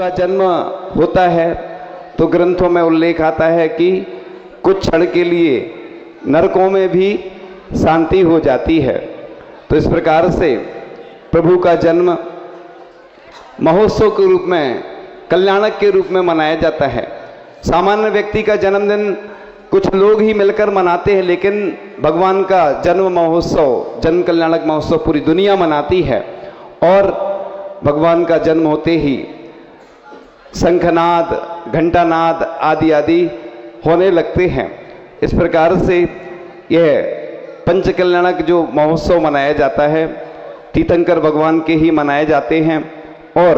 का जन्म होता है तो ग्रंथों में उल्लेख आता है कि कुछ क्षण के लिए नरकों में भी शांति हो जाती है। तो इस प्रकार से प्रभु का जन्म महोत्सव के रूप में, कल्याणक के रूप में मनाया जाता है। सामान्य व्यक्ति का जन्मदिन कुछ लोग ही मिलकर मनाते हैं, लेकिन भगवान का जन्म महोत्सव, जन्म कल्याणक महोत्सव पूरी दुनिया मनाती है। और भगवान का जन्म होते ही शंखनाद, घंटानाद आदि आदि होने लगते हैं। इस प्रकार से यह पंच कल्याणक जो महोत्सव मनाया जाता है, तीर्थंकर भगवान के ही मनाए जाते हैं। और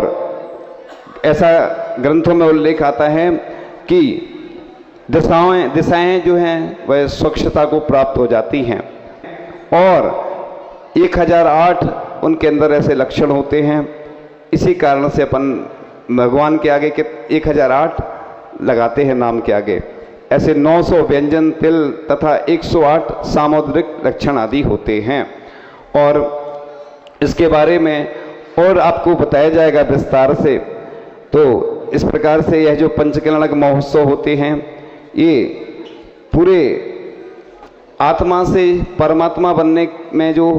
ऐसा ग्रंथों में उल्लेख आता है कि दिशाएं जो हैं वह स्वच्छता को प्राप्त हो जाती हैं। और 1008 उनके अंदर ऐसे लक्षण होते हैं। इसी कारण से अपन भगवान के आगे के 1008 लगाते हैं नाम के आगे। ऐसे 900 व्यंजन, तिल तथा 108 सामुद्रिक लक्षण आदि होते हैं। और इसके बारे में और आपको बताया जाएगा विस्तार से। तो इस प्रकार से यह जो पंचकल्याणक महोत्सव होते हैं, ये पूरे आत्मा से परमात्मा बनने में जो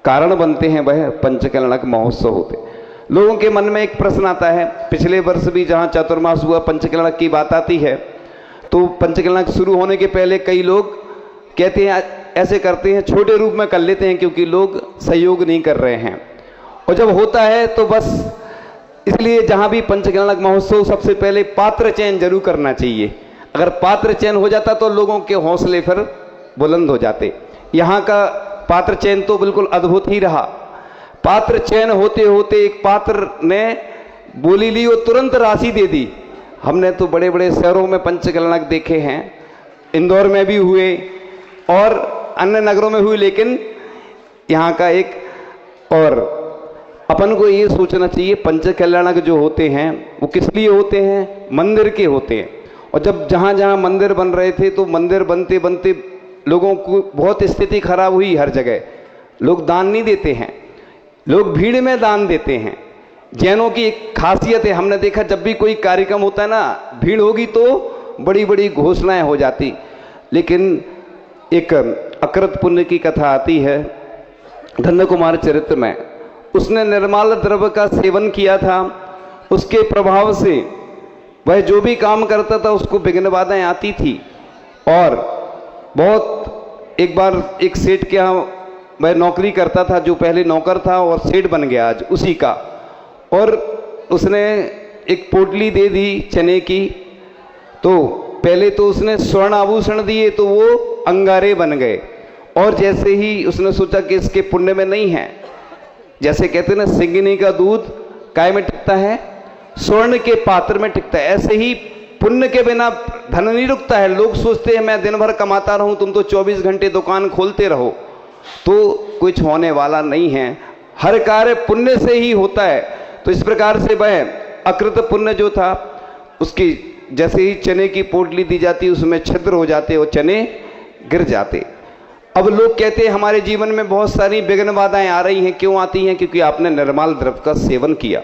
कारण बनते हैं वह पंचकल्याणक महोत्सव होते हैं। लोगों के मन में एक प्रश्न आता है, पिछले वर्ष भी जहाँ चातुर्मास हुआ पंचकल्याणक की बात आती है, तो पंचकल्याणक शुरू होने के पहले कई लोग कहते हैं, ऐसे करते हैं, छोटे रूप में कर लेते हैं क्योंकि लोग सहयोग नहीं कर रहे हैं। और जब होता है तो बस, इसलिए जहाँ भी पंचकल्याणक महोत्सव सबसे पहले पात्र चयन जरूर करना चाहिए। अगर पात्र चयन हो जाता तो लोगों के हौसले फिर बुलंद हो जाते। यहाँ का पात्र चयन तो बिल्कुल अद्भुत ही रहा। पात्र चयन होते होते एक पात्र ने बोली ली और तुरंत राशि दे दी। हमने तो बड़े बड़े शहरों में पंचकल्याणक देखे हैं, इंदौर में भी हुए और अन्य नगरों में हुए, लेकिन यहाँ का एक, और अपन को ये सोचना चाहिए पंचकल्याणक जो होते हैं वो किस लिए होते हैं? मंदिर के होते हैं। और जब जहाँ जहाँ मंदिर बन रहे थे तो मंदिर बनते बनते लोगों को बहुत स्थिति खराब हुई। हर जगह लोग दान नहीं देते हैं, लोग भीड़ में दान देते हैं। जैनों की एक खासियत है, हमने देखा जब भी कोई कार्यक्रम होता है ना, भीड़ होगी तो बड़ी बड़ी घोषणाएं हो जाती। लेकिन एक अकृत पुण्य की कथा आती है धन्य कुमार चरित्र में। उसने निर्माल द्रव्य का सेवन किया था, उसके प्रभाव से वह जो भी काम करता था उसको विघ्न बाधाएं आती थी। और बहुत, एक बार एक सेठ के यहाँ वह नौकरी करता था, जो पहले नौकर था और सेठ बन गया आज उसी का। और उसने एक पोटली दे दी चने की। तो पहले तो उसने स्वर्ण आभूषण दिए तो वो अंगारे बन गए। और जैसे ही उसने सोचा कि इसके पुण्य में नहीं है, जैसे कहते हैं ना, सिंगिनी का दूध काय में टिकता है? स्वर्ण के पात्र में टिकता है। ऐसे ही पुण्य के बिना धन नहीं रुकता है। लोग सोचते हैं मैं दिन भर कमाता रहूं, तुम तो 24 घंटे दुकान खोलते रहो, तो कुछ होने वाला नहीं है। हर कार्य पुण्य से ही होता है। तो इस प्रकार से वह अकृत पुण्य जो था, उसकी जैसे ही चने की पोटली दी जाती उसमें छिद्र हो जाते और चने गिर जाते। अब लोग कहते हैं हमारे जीवन में बहुत सारी विघ्न बाधाएं आ रही हैं। क्यों आती हैं? क्योंकि आपने निर्मल द्रव्य का सेवन किया।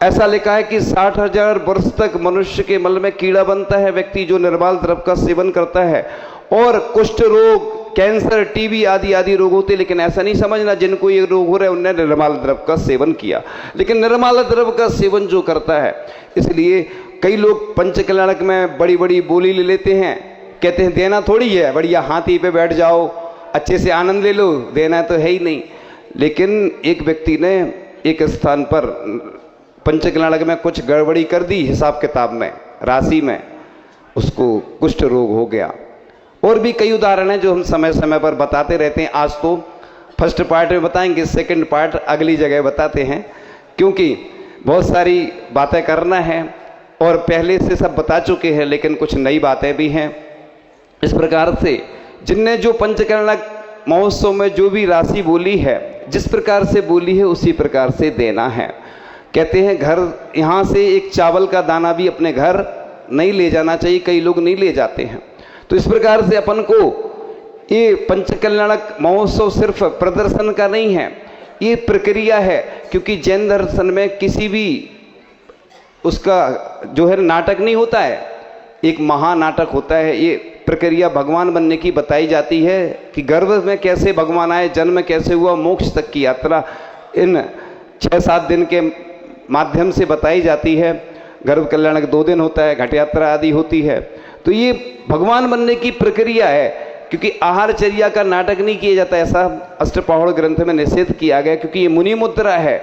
ऐसा लिखा है कि 60,000 वर्ष तक मनुष्य के मल में कीड़ा बनता है व्यक्ति जो निर्मल द्रव्य का सेवन करता है। और कुष्ठ रोग, कैंसर, टीबी आदि आदि रोग होते। लेकिन ऐसा नहीं समझना जिनको ये रोग हो रहे हैं उन्होंने निर्मल द्रव्य का सेवन किया। लेकिन निर्मल द्रव्य का सेवन जो करता है, इसलिए कई लोग पंचकल्याणक में बड़ी बड़ी बोली ले लेते हैं, कहते हैं देना थोड़ी है, बढ़िया हाथी पे बैठ जाओ, अच्छे से आनंद ले लो, देना तो है ही नहीं। लेकिन एक व्यक्ति ने एक स्थान पर पंचकल्याणक में कुछ गड़बड़ी कर दी हिसाब किताब में, राशि में, उसको कुष्ठ रोग हो गया। और भी कई उदाहरण हैं जो हम समय समय पर बताते रहते हैं। आज तो फर्स्ट पार्ट में बताएंगे, सेकंड पार्ट अगली जगह बताते हैं, क्योंकि बहुत सारी बातें करना है और पहले से सब बता चुके हैं, लेकिन कुछ नई बातें भी हैं। इस प्रकार से जिनने जो पंचकल्याणक महोत्सव में जो भी राशि बोली है, जिस प्रकार से बोली है उसी प्रकार से देना है। कहते हैं घर, यहाँ से एक चावल का दाना भी अपने घर नहीं ले जाना चाहिए, कई लोग नहीं ले जाते हैं। तो इस प्रकार से अपन को ये पंचकल्याणक महोत्सव सिर्फ प्रदर्शन का नहीं है, ये प्रक्रिया है। क्योंकि जैन दर्शन में किसी भी उसका जो है नाटक नहीं होता है, एक महानाटक होता है। ये प्रक्रिया भगवान बनने की बताई जाती है कि गर्भ में कैसे भगवान आए, जन्म कैसे हुआ, मोक्ष तक की यात्रा इन 6-7 दिन के माध्यम से बताई जाती है। गर्भ कल्याण 2 दिन होता है, घट यात्रा आदि होती है। तो ये भगवान बनने की प्रक्रिया है, क्योंकि आहारचर्या का नाटक नहीं किया जाता, ऐसा अष्टपहड़ ग्रंथ में निषेध किया गया, क्योंकि ये मुनि मुद्रा है।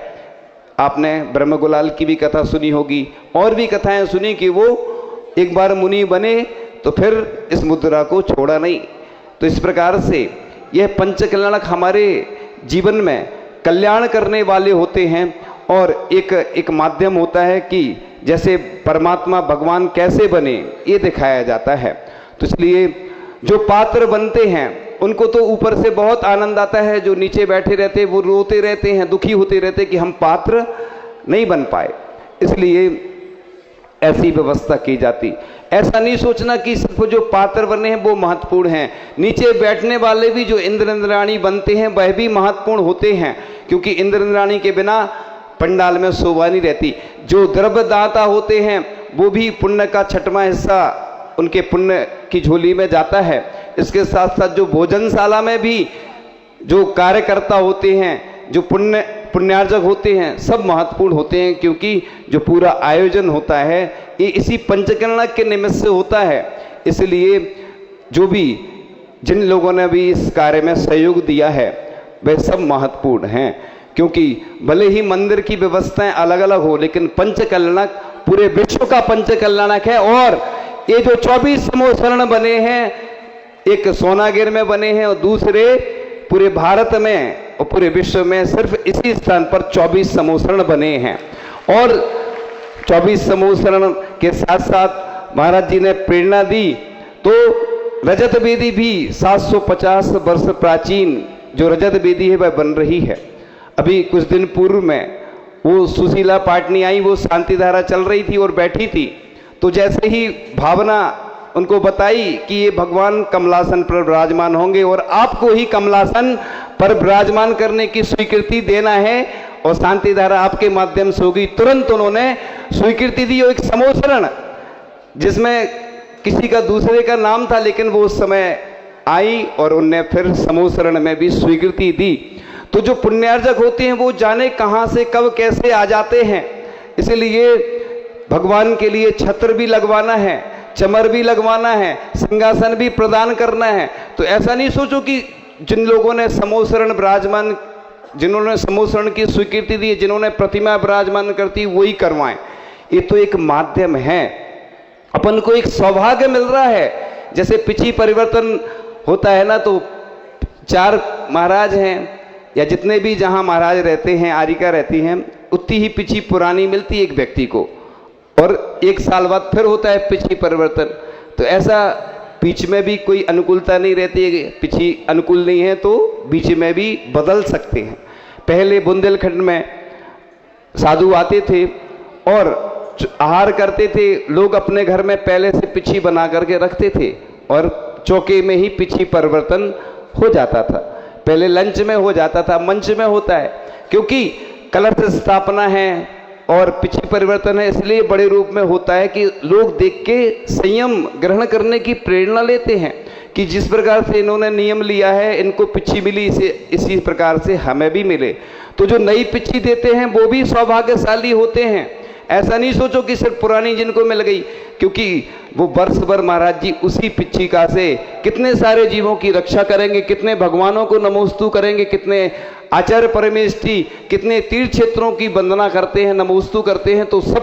आपने ब्रह्मगुलाल की भी कथा सुनी होगी, और भी कथाएं सुनी कि वो एक बार मुनि बने तो फिर इस मुद्रा को छोड़ा नहीं। तो इस प्रकार से यह पंचकल्याणक हमारे जीवन में कल्याण करने वाले होते हैं, और एक माध्यम होता है कि जैसे परमात्मा भगवान कैसे बने ये दिखाया जाता है। तो इसलिए जो पात्र बनते हैं उनको तो ऊपर से बहुत आनंद आता है, जो नीचे बैठे रहते हैं वो रोते रहते हैं, दुखी होते रहते हैं कि हम पात्र नहीं बन पाए। इसलिए ऐसी व्यवस्था की जाती। ऐसा नहीं सोचना कि सिर्फ जो पात्र बने हैं वो महत्वपूर्ण हैं, नीचे बैठने वाले भी जो इंद्र इंद्राणी बनते हैं वह भी महत्वपूर्ण होते हैं, क्योंकि इंद्र इंद्राणी के बिना पंडाल में शोभा नहीं रहती। जो द्रव्यदाता होते हैं वो भी पुण्य का 6वां हिस्सा उनके पुण्य की झोली में जाता है। इसके साथ साथ जो भोजनशाला में भी जो कार्यकर्ता होते हैं, जो पुण्यार्जक होते हैं, सब महत्वपूर्ण होते हैं, क्योंकि जो पूरा आयोजन होता है ये इसी पंचकल्याणक के निमित्त से होता है। इसलिए जो भी जिन लोगों ने भी इस कार्य में सहयोग दिया है वे सब महत्वपूर्ण हैं, क्योंकि भले ही मंदिर की व्यवस्थाएं अलग अलग हो, लेकिन पंचकल्याणक पूरे विश्व का पंचकल्याणक है। और ये जो 24 समूह शरण बने हैं, एक सोनागिर में बने हैं और दूसरे पूरे भारत में और पूरे विश्व में सिर्फ इसी स्थान पर 24 समूह शरण बने हैं। और 24 समूह शरण के साथ साथ महाराज जी ने प्रेरणा दी तो रजत वेदी भी 750 वर्ष प्राचीन जो रजत वेदी है वह बन रही है। अभी कुछ दिन पूर्व में वो सुशीला पाटनी आई, वो शांति धारा चल रही थी और बैठी थी, तो जैसे ही भावना उनको बताई कि ये भगवान कमलासन पर विराजमान होंगे और आपको ही कमलासन पर विराजमान करने की स्वीकृति देना है और शांति धारा आपके माध्यम से होगी, तुरंत उन्होंने स्वीकृति दी। और एक समूह शरण जिसमें किसी का दूसरे का नाम था, लेकिन वो उस समय आई और उनने फिर समूह शरण में भी स्वीकृति दी। तो जो पुण्यार्जक होते हैं वो जाने कहां से कब कैसे आ जाते हैं। इसलिए भगवान के लिए छत्र भी लगवाना है, चमर भी लगवाना है, सिंहासन भी प्रदान करना है। तो ऐसा नहीं सोचो कि जिन लोगों ने समूह शरण विराजमान, जिन्होंने समूह शरण की स्वीकृति दी, जिन्होंने प्रतिमा विराजमान करती वही करवाएं। ये तो एक माध्यम है, अपन को एक सौभाग्य मिल रहा है। जैसे पिछी परिवर्तन होता है ना, तो 4 महाराज हैं या जितने भी जहां महाराज रहते हैं, आरिका रहती हैं, उतनी ही पिछी पुरानी मिलती है एक व्यक्ति को, और 1 साल बाद फिर होता है पिछी परिवर्तन। तो ऐसा बीच में भी कोई अनुकूलता नहीं रहती है, पिछी अनुकूल नहीं है तो बीच में भी बदल सकते हैं। पहले बुंदेलखंड में साधु आते थे और आहार करते थे, लोग अपने घर में पहले से पिछी बना करके रखते थे और चौके में ही पिछी परिवर्तन हो जाता था। पहले लंच में हो जाता था, मंच में होता है, क्योंकि कलश स्थापना है और पिछी परिवर्तन है, इसलिए बड़े रूप में होता है कि लोग देख के संयम ग्रहण करने की प्रेरणा लेते हैं कि जिस प्रकार से इन्होंने नियम लिया है, इनको पिछी मिली, इसी प्रकार से हमें भी मिले। तो जो नई पिछी देते हैं वो भी सौभाग्यशाली होते हैं। ऐसा नहीं सोचो कि सिर्फ पुरानी जिनको मिल गई, क्योंकि वो वर्ष भर महाराज जी उसी पिछिका से कितने सारे जीवों की रक्षा करेंगे, कितने भगवानों को नमोस्तु करेंगे, कितने आचार्य परमेष्ठी, कितने तीर्थ क्षेत्रों की वंदना करते हैं, नमोस्तु करते हैं। तो उस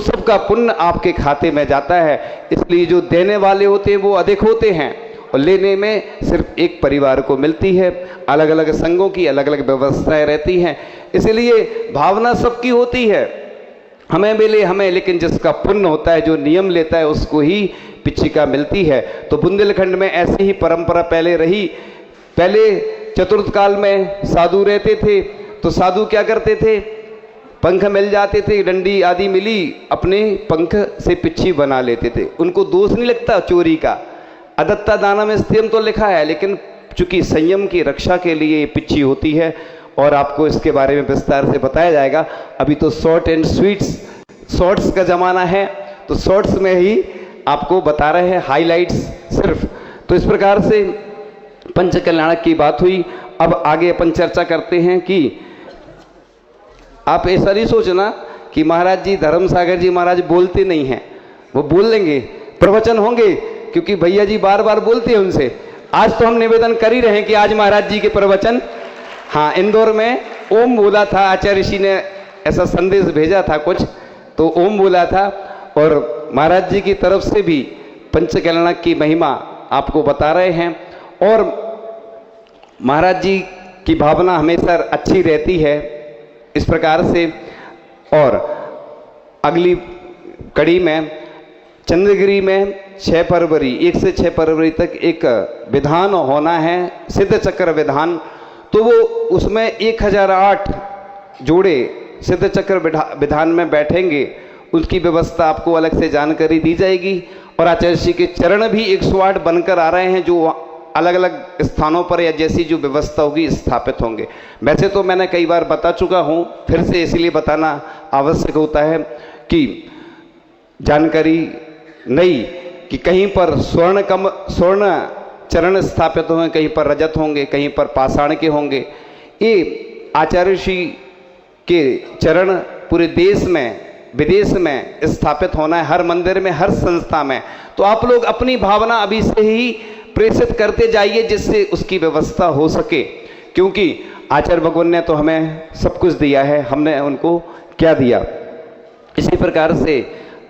सब का पुण्य आपके खाते में जाता है। इसलिए जो देने वाले होते हैं वो अधिक होते हैं और लेने में सिर्फ एक परिवार को मिलती है। अलग अलग संघों की अलग अलग व्यवस्थाएं रहती हैं, इसलिए भावना सबकी होती है, हमें मिले हमें, लेकिन जिसका पुण्य होता है, जो नियम लेता है, उसको ही पिछिका मिलती है। तो बुंदेलखंड में ऐसी ही परंपरा पहले रही। पहले चतुर्थ काल में साधु रहते थे, तो साधु क्या करते थे, पंख मिल जाते थे, डंडी आदि मिली, अपने पंख से पिच्छी बना लेते थे। उनको दोष नहीं लगता चोरी का। अदत्ता दानम स्थियम तो लिखा है, लेकिन चूंकि संयम की रक्षा के लिए ये पिच्छी होती है और आपको इसके बारे में विस्तार से बताया जाएगा। अभी तो शॉर्ट एंड स्वीट्स शॉर्ट्स का ज़माना है, तो शॉर्ट्स में ही आपको बता रहे हैं हाइलाइट्स सिर्फ। तो इस प्रकार से पंच कल्याणक की बात हुई। अब आगे अपन चर्चा करते हैं कि आप ऐसा नहीं सोचना कि महाराज जी, धर्म सागर जी महाराज बोलते नहीं हैं, वो बोल लेंगे, प्रवचन होंगे, क्योंकि भैया जी बार बार बोलते हैं उनसे। आज तो हम निवेदन कर ही रहे हैं कि आज महाराज जी के प्रवचन, हाँ, इंदौर में ओम बोला था, आचार्य ऋषि ने ऐसा संदेश भेजा था कुछ, तो ओम बोला था, और महाराज जी की तरफ से भी पंच कल्याणक की महिमा आपको बता रहे हैं। और महाराज जी की भावना हमेशा अच्छी रहती है इस प्रकार से। और अगली कड़ी में चंद्रगिरी में 6 फरवरी 1 से 6 फरवरी तक एक विधान होना है, सिद्ध चक्र विधान। तो वो उसमें 1008 जोड़े सिद्ध चक्र विधान में बैठेंगे, उसकी व्यवस्था आपको अलग से जानकारी दी जाएगी। और आचार्य जी के चरण भी 108 बनकर आ रहे हैं, जो अलग अलग स्थानों पर या जैसी जो व्यवस्था होगी स्थापित होंगे। वैसे तो मैंने कई बार बता चुका हूँ, फिर से इसलिए बताना आवश्यक होता है कि जानकारी नहीं कि कहीं पर स्वर्ण चरण स्थापित होंगे, कहीं पर रजत होंगे, कहीं पर पाषाण के होंगे। ये आचार्य ऋषि के चरण पूरे देश में विदेश में स्थापित होना है, हर मंदिर में, हर संस्था में। तो आप लोग अपनी भावना अभी से ही प्रेषित करते जाइए, जिससे उसकी व्यवस्था हो सके, क्योंकि आचार्य भगवान ने तो हमें सब कुछ दिया है, हमने उनको क्या दिया। इसी प्रकार से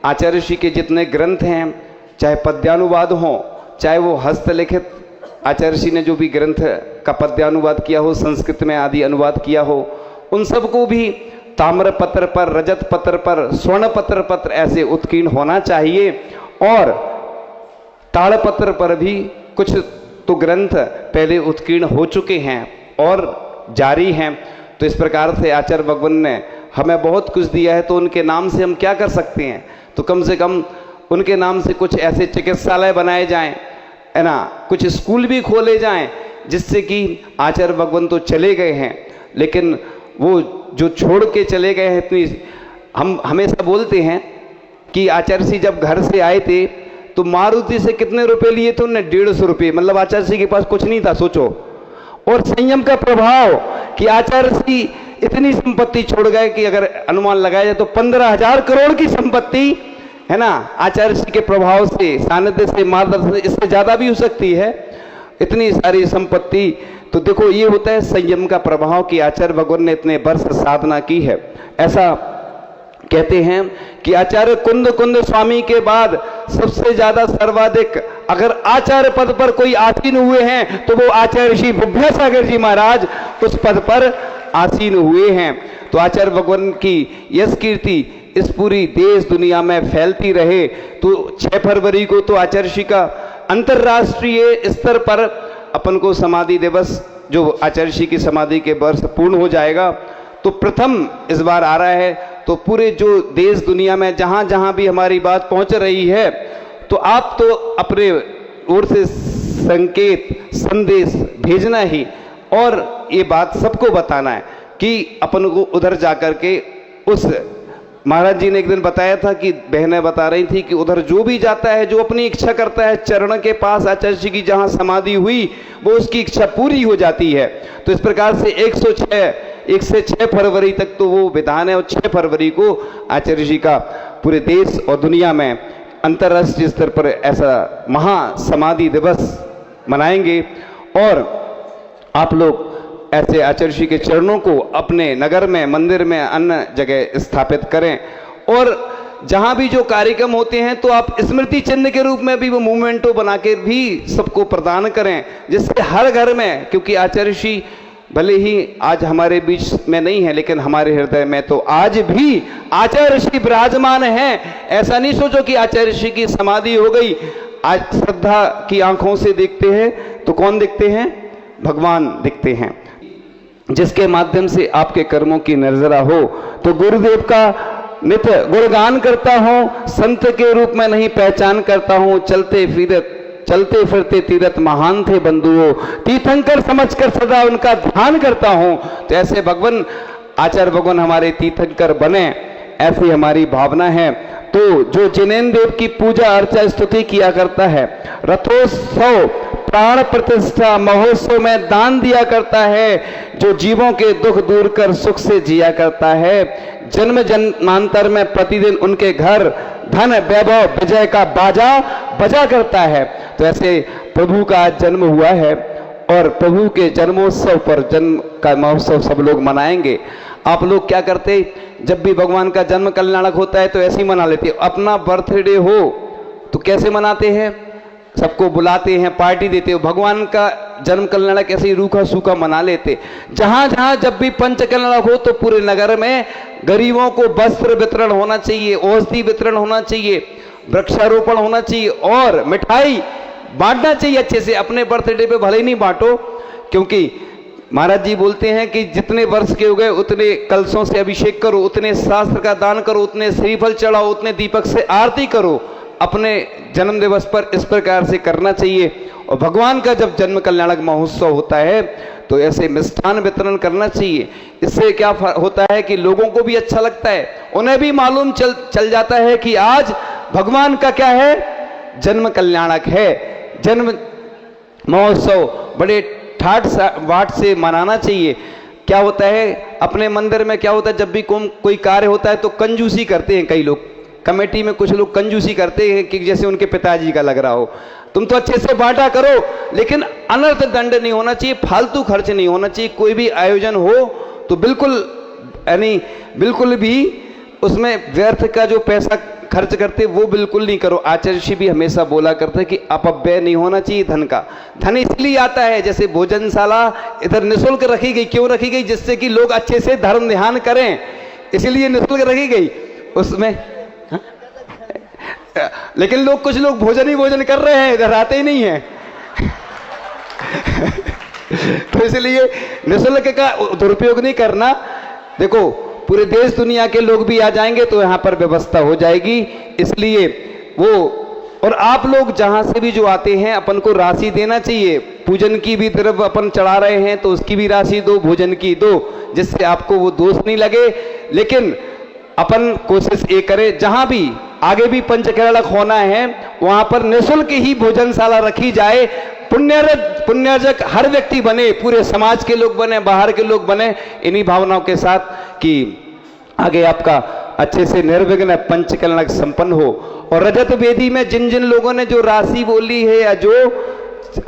आचार्य ऋषि के जितने ग्रंथ हैं, चाहे पद्यानुवाद हो, चाहे वो हस्तलिखित आचार्य ऋषि ने जो भी ग्रंथ का पद्यानुवाद किया हो, संस्कृत में आदि अनुवाद किया हो, उन सबको भी ताम्र पत्र पर, रजत पत्र पर, स्वर्ण पत्र ऐसे उत्कीर्ण होना चाहिए। और ताड़पत्र पर भी कुछ तो ग्रंथ पहले उत्कीर्ण हो चुके हैं और जारी हैं। तो इस प्रकार से आचार्य भगवान ने हमें बहुत कुछ दिया है, तो उनके नाम से हम क्या कर सकते हैं? तो कम से कम उनके नाम से कुछ ऐसे चिकित्सालय बनाए जाएं, है ना, कुछ स्कूल भी खोले जाएं, जिससे कि आचार्य भगवान तो चले गए हैं, लेकिन वो जो छोड़ के चले गए हैं, इतनी हम हमेशा बोलते हैं कि आचार्य जी जब घर से आए थे तो मारुति से कितने रुपए लिए थे उन्होंने? 150 रुपये। मतलब आचार्य जी के पास कुछ नहीं था, सोचो। और संयम का प्रभाव कि आचार्य जी इतनी संपत्ति छोड़ गए कि अगर अनुमान लगाया जाए तो 15,000 करोड़ की संपत्ति, है ना, आचार्य जी के प्रभाव से, सानिध्य से, मार्गदर्शन से, इससे ज्यादा भी हो सकती है, इतनी सारी संपत्ति। तो देखो, ये होता है संयम का प्रभाव कि आचार्य भगवान ने इतने वर्ष साधना की है। ऐसा कहते हैं कि आचार्य कुंद स्वामी के बाद सबसे ज्यादा सर्वाधिक अगर आचार्य पद पर कोई आसीन हुए हैं तो वो आचार्य श्री विद्यासागर जी महाराज उस पद पर आसीन हुए हैं। तो आचार्य भगवान की यश कीर्ति इस पूरी देश दुनिया में फैलती रहे। तो 6 फरवरी को तो आचार्य श्री का अंतर्राष्ट्रीय स्तर पर अपन को समाधि दिवस, जो आचार्य श्री की समाधि के वर्ष पूर्ण हो जाएगा, तो प्रथम इस बार आ रहा है। तो पूरे जो देश दुनिया में जहां जहां भी हमारी बात पहुंच रही है, तो आप तो अपने ओर से संकेत संदेश भेजना ही, और ये बात सबको बताना है कि अपन को उधर जाकर के उस, महाराज जी ने एक दिन बताया था कि बहनें बता रही थी कि उधर जो भी जाता है, जो अपनी इच्छा करता है, चरण के पास आचार्य जी की जहां समाधि हुई, वो उसकी इच्छा पूरी हो जाती है। तो इस प्रकार से 1 से 6 फरवरी तक तो वो विधान है, और 6 फरवरी को आचार्य जी का पूरे देश और दुनिया में अंतर्राष्ट्रीय स्तर पर ऐसा महासमाधि दिवस मनाएंगे। और आप लोग ऐसे आचार्य जी के चरणों को अपने नगर में, मंदिर में, अन्य जगह स्थापित करें। और जहां भी जो कार्यक्रम होते हैं तो आप स्मृति चिन्ह के रूप में भी वो मूवमेंटो बना के भी सबको प्रदान करें, जिससे हर घर में, क्योंकि आचार्य जी भले ही आज हमारे बीच में नहीं है, लेकिन हमारे हृदय में तो आज भी आचार्य श्री विराजमान हैं। ऐसा नहीं सोचो कि आचार्य श्री की समाधि हो गई। आज श्रद्धा की आंखों से देखते हैं तो कौन दिखते हैं? भगवान दिखते हैं, जिसके माध्यम से आपके कर्मों की नजरा हो। तो गुरुदेव का नित्य गुणगान करता हूँ, संत के रूप में नहीं पहचान करता हूँ, चलते फिरते तीरथ महान थे बंधुओं, तीर्थंकर समझकर सदा उनका ध्यान करता हूं। तो ऐसे भगवान, आचार्य भगवान हमारे तीर्थंकर बने, ऐसी हमारी भावना है। तो जो जिनेन्द्र देव की पूजा अर्चा स्तुति किया करता है, रथोत्सव प्राण प्रतिष्ठा महोत्सव में दान दिया करता है, जो जीवों के दुख दूर कर सुख से जिया करता है, जन्म जन्मांतर में प्रतिदिन उनके घर धन वैभव विजय का बाजा बजा करता है। तो ऐसे प्रभु का जन्म हुआ है और प्रभु के जन्मोत्सव पर जन्म का महोत्सव सब लोग मनाएंगे। आप लोग क्या करते, जब भी भगवान का जन्म कल्याणक होता है तो ऐसे ही मना लेते। अपना बर्थडे हो तो कैसे मनाते हैं, सबको बुलाते हैं, पार्टी देते हो। भगवान का जन्म कल्याणक ऐसे ही रूखा सूखा मना लेते। जहां जहां जब भी पंच कल्याणक हो तो पूरे नगर में गरीबों को वस्त्र वितरण होना चाहिए, औषधि वितरण होना चाहिए, वृक्षारोपण होना चाहिए और मिठाई बांटना चाहिए अच्छे से। अपने बर्थडे पे भले ही नहीं बांटो, क्योंकि महाराज जी बोलते हैं कि जितने वर्ष के हो गए उतने कलशों से अभिषेक करो, उतने शास्त्र का दान करो, उतने श्रीफल चढ़ाओ, उतने दीपक से आरती करो। अपने जन्म दिवस पर इस प्रकार से करना चाहिए। और भगवान का जब जन्म कल्याणक महोत्सव होता है तो ऐसे मिष्ठान वितरण करना चाहिए। इससे क्या होता है कि लोगों को भी अच्छा लगता है, उन्हें भी मालूम चल जाता है कि आज भगवान का क्या है, जन्म कल्याणक है। जन्म महोत्सव बड़े ठाट वाट से मनाना चाहिए। क्या होता है अपने मंदिर में, क्या होता है जब भी कोई कार्य होता है तो कंजूसी करते हैं कई लोग। कमेटी में कुछ लोग कंजूसी करते हैं कि जैसे उनके पिताजी का लग रहा हो। तुम तो अच्छे से बांटा करो, लेकिन अनर्थ दंड नहीं होना चाहिए, फालतू खर्च नहीं होना चाहिए। कोई भी आयोजन हो तो बिल्कुल यानी बिल्कुल भी उसमें व्यर्थ का जो पैसा खर्च करते वो बिल्कुल नहीं करो। आचार्य श्री भी हमेशा बोला करते कि अपव्यय नहीं होना चाहिए धन का। धन इसलिए आता है, जैसे भोजनशाला इधर निःशुल्क रखी गई, क्यों रखी गई, जिससे कि लोग अच्छे से धर्म ध्यान करें, इसलिए निःशुल्क रखी गई उसमें। लेकिन लोग कुछ लोग भोजन ही भोजन कर रहे हैं, इधर आते ही नहीं है। तो इसलिए निःशुल्क का दुरुपयोग नहीं करना। देखो पूरे देश दुनिया के लोग भी आ जाएंगे तो यहाँ पर व्यवस्था हो जाएगी, इसलिए वो। और आप लोग जहाँ से भी जो आते हैं अपन को राशि देना चाहिए। पूजन की भी तरफ अपन चढ़ा रहे हैं तो उसकी भी राशि दो, भोजन की दो, जिससे आपको वो दोष नहीं लगे। लेकिन अपन कोशिश ये करें जहां भी आगे भी पंचकल्याणक होना है वहां पर निःशुल्क ही भोजनशाला रखी जाए। पुण्यजक हर व्यक्ति बने, पूरे समाज के लोग बने, बाहर के लोग बने, इन्हीं भावनाओं के साथ कि आगे आपका अच्छे से निर्विघ्न पंचकल्याणक संपन्न हो। और रजत वेदी में जिन जिन लोगों ने जो राशि बोली है या जो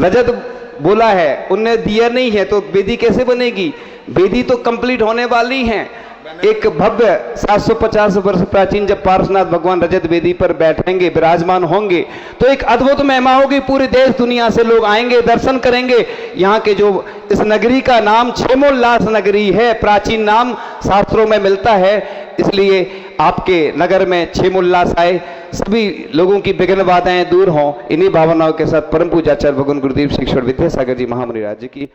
रजत बोला है उनने दिया नहीं है तो वेदी कैसे बनेगी। वेदी तो कंप्लीट होने वाली है। एक भव्य 750 वर्ष प्राचीन जब पार्श्वनाथ भगवान रजत वेदी पर बैठेंगे, विराजमान होंगे, तो एक अद्भुत महिमा होगी। पूरे देश दुनिया से लोग आएंगे, दर्शन करेंगे। यहाँ के जो इस नगरी का नाम क्षेमोल्लास नगरी है, प्राचीन नाम शास्त्रों में मिलता है, इसलिए आपके नगर में क्षेमोल्लास आए, सभी लोगों की विघ्न बाधाएं दूर हों। इन्हीं भावनाओं के साथ परम पूज्य आचार्य भगवान गुरुदेव श्री ईश्वर विद्यासागर जी महामुनि राज्य की